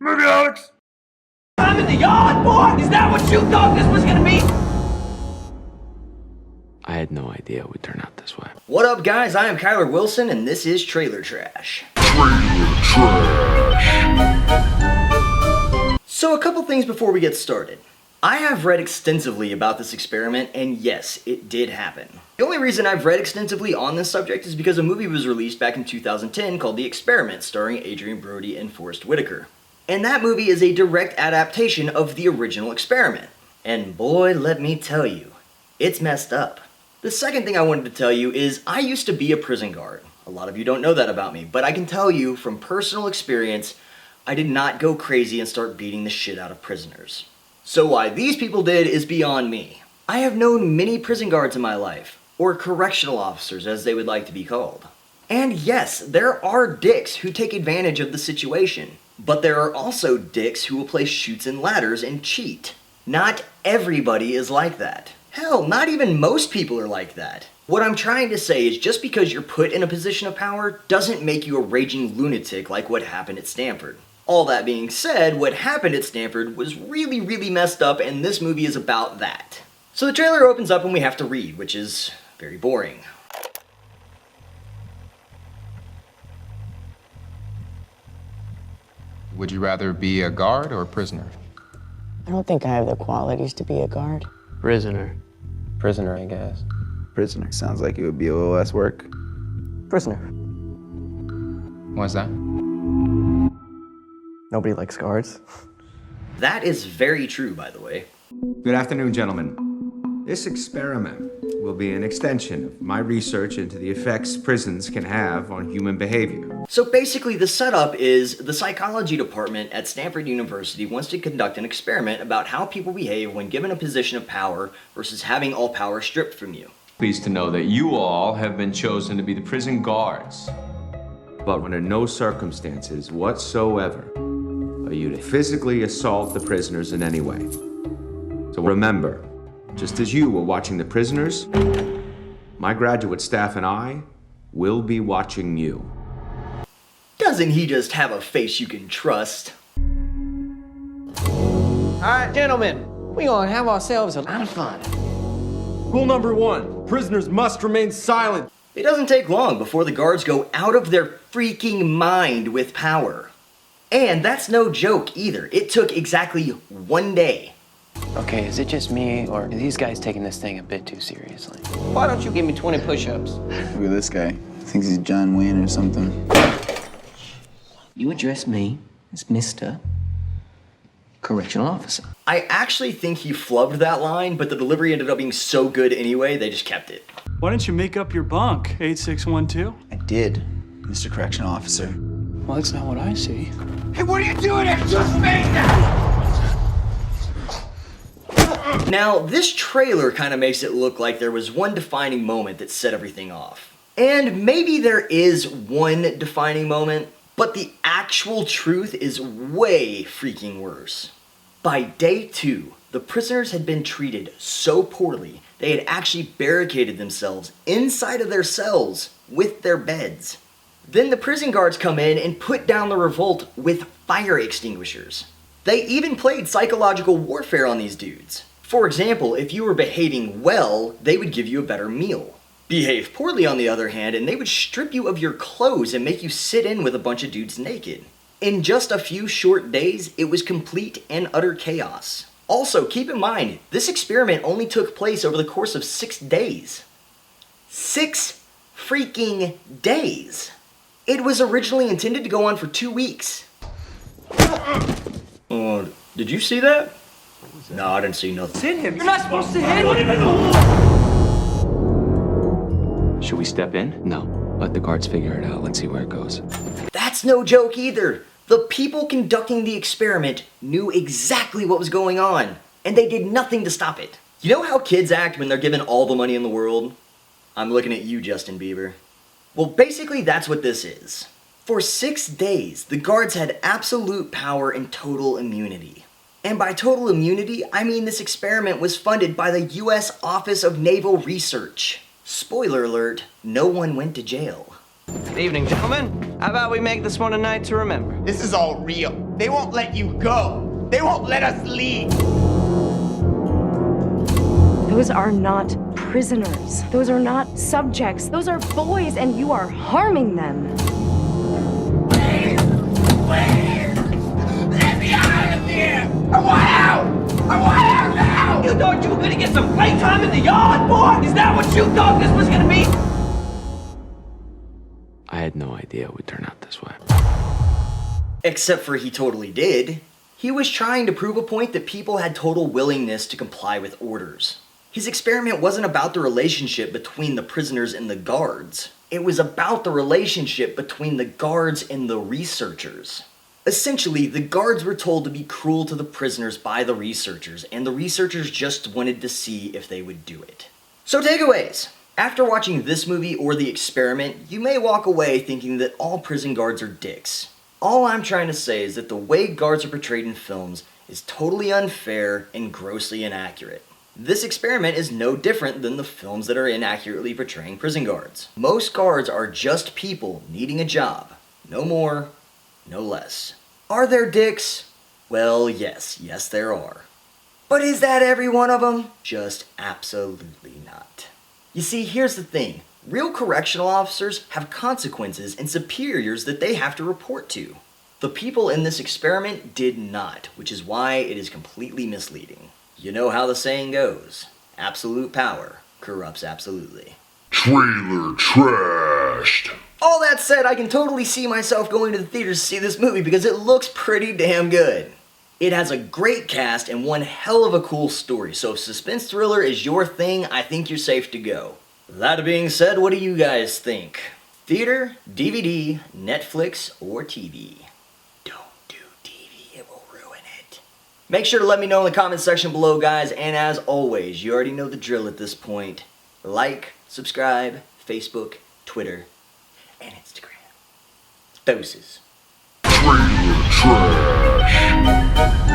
Movie Alex! I'm in the yard, boy! Is that what you thought this was gonna be? I had no idea it would turn out this way. What up, guys? I am Kyler Wilson, and this is Trailer Trash. So a couple things before we get started. I have read extensively about this experiment, and yes, it did happen. The only reason I've read extensively on this subject is because a movie was released back in 2010 called The Experiment, starring Adrian Brody and Forrest Whitaker. And that movie is a direct adaptation of the original experiment. And boy, let me tell you, it's messed up. The second thing I wanted to tell you is I used to be a prison guard. A lot of you don't know that about me, but I can tell you from personal experience, I did not go crazy and start beating the shit out of prisoners. So why these people did is beyond me. I have known many prison guards in my life, or correctional officers as they would like to be called. And yes, there are dicks who take advantage of the situation, but there are also dicks who will play chutes and ladders and cheat. Not everybody is like that. Hell, not even most people are like that. What I'm trying to say is just because you're put in a position of power doesn't make you a raging lunatic like what happened at Stanford. All that being said, what happened at Stanford was really, really messed up, and this movie is about that. So the trailer opens up and we have to read, which is very boring. Would you rather be a guard or a prisoner? I don't think I have the qualities to be a guard. Prisoner. Prisoner, I guess. Prisoner. Sounds like it would be a little less work. Prisoner. Why's that? Nobody likes guards. That is very true, by the way. Good afternoon, gentlemen. This experiment will be an extension of my research into the effects prisons can have on human behavior. So basically the setup is the psychology department at Stanford University wants to conduct an experiment about how people behave when given a position of power versus having all power stripped from you. Pleased to know that you all have been chosen to be the prison guards. But under no circumstances whatsoever are you to physically assault the prisoners in any way. So remember, just as you were watching the prisoners, my graduate staff and I will be watching you. Doesn't he just have a face you can trust? Alright, gentlemen, we gonna have ourselves a lot of fun. Rule number 1, prisoners must remain silent. It doesn't take long before the guards go out of their freaking mind with power. And that's no joke either. It took exactly 1 day. Okay, is it just me, or are these guys taking this thing a bit too seriously? Why don't you give me 20 push-ups? Look at this guy. Thinks he's John Wayne or something. You address me as Mr. Correctional Officer. I actually think he flubbed that line, but the delivery ended up being so good anyway, they just kept it. Why don't you make up your bunk, 8612? I did, Mr. Correctional Officer. Well, that's not what I see. Hey, what are you doing? It's just me now! Now, this trailer kind of makes it look like there was one defining moment that set everything off. And maybe there is one defining moment, but the actual truth is way freaking worse. By day 2, the prisoners had been treated so poorly, they had actually barricaded themselves inside of their cells with their beds. Then the prison guards come in and put down the revolt with fire extinguishers. They even played psychological warfare on these dudes. For example, if you were behaving well, they would give you a better meal. Behave poorly, on the other hand, and they would strip you of your clothes and make you sit in with a bunch of dudes naked. In just a few short days, it was complete and utter chaos. Also, keep in mind, this experiment only took place over the course of 6 days. 6 freaking days! It was originally intended to go on for 2 weeks. Did you see that? No, I didn't see nothing. Hit him. You're not supposed to hit him. Should we step in? No. Let the guards figure it out. Let's see where it goes. That's no joke either. The people conducting the experiment knew exactly what was going on, and they did nothing to stop it. You know how kids act when they're given all the money in the world? I'm looking at you, Justin Bieber. Well, basically that's what this is. For 6 days, the guards had absolute power and total immunity. And by total immunity, I mean this experiment was funded by the U.S. Office of Naval Research. Spoiler alert, no one went to jail. Evening, gentlemen. How about we make this one a night to remember? This is all real. They won't let you go. They won't let us leave. Those are not prisoners. Those are not subjects. Those are boys, and you are harming them. Please! Let me out of here! I want out! I want out now! You thought you were gonna get some playtime in the yard, boy? Is that what you thought this was gonna be? I had no idea it would turn out this way. Except for he totally did. He was trying to prove a point that people had total willingness to comply with orders. His experiment wasn't about the relationship between the prisoners and the guards. It was about the relationship between the guards and the researchers. Essentially, the guards were told to be cruel to the prisoners by the researchers, and the researchers just wanted to see if they would do it. So takeaways. After watching this movie or The Experiment, you may walk away thinking that all prison guards are dicks. All I'm trying to say is that the way guards are portrayed in films is totally unfair and grossly inaccurate. This experiment is no different than the films that are inaccurately portraying prison guards. Most guards are just people needing a job. No more, no less. Are there dicks? Well, yes there are. But is that every one of them? Just absolutely not. You see, here's the thing. Real correctional officers have consequences and superiors that they have to report to. The people in this experiment did not, which is why it is completely misleading. You know how the saying goes, absolute power corrupts absolutely. Trailer trashed. All that said, I can totally see myself going to the theaters to see this movie because it looks pretty damn good. It has a great cast and one hell of a cool story, so if suspense thriller is your thing, I think you're safe to go. That being said, what do you guys think? Theater, DVD, Netflix, or TV? Don't do TV, it will ruin it. Make sure to let me know in the comment section below, guys, and as always, you already know the drill at this point. Like, subscribe, Facebook, Twitter, and Instagram. Doses. Trailer trash.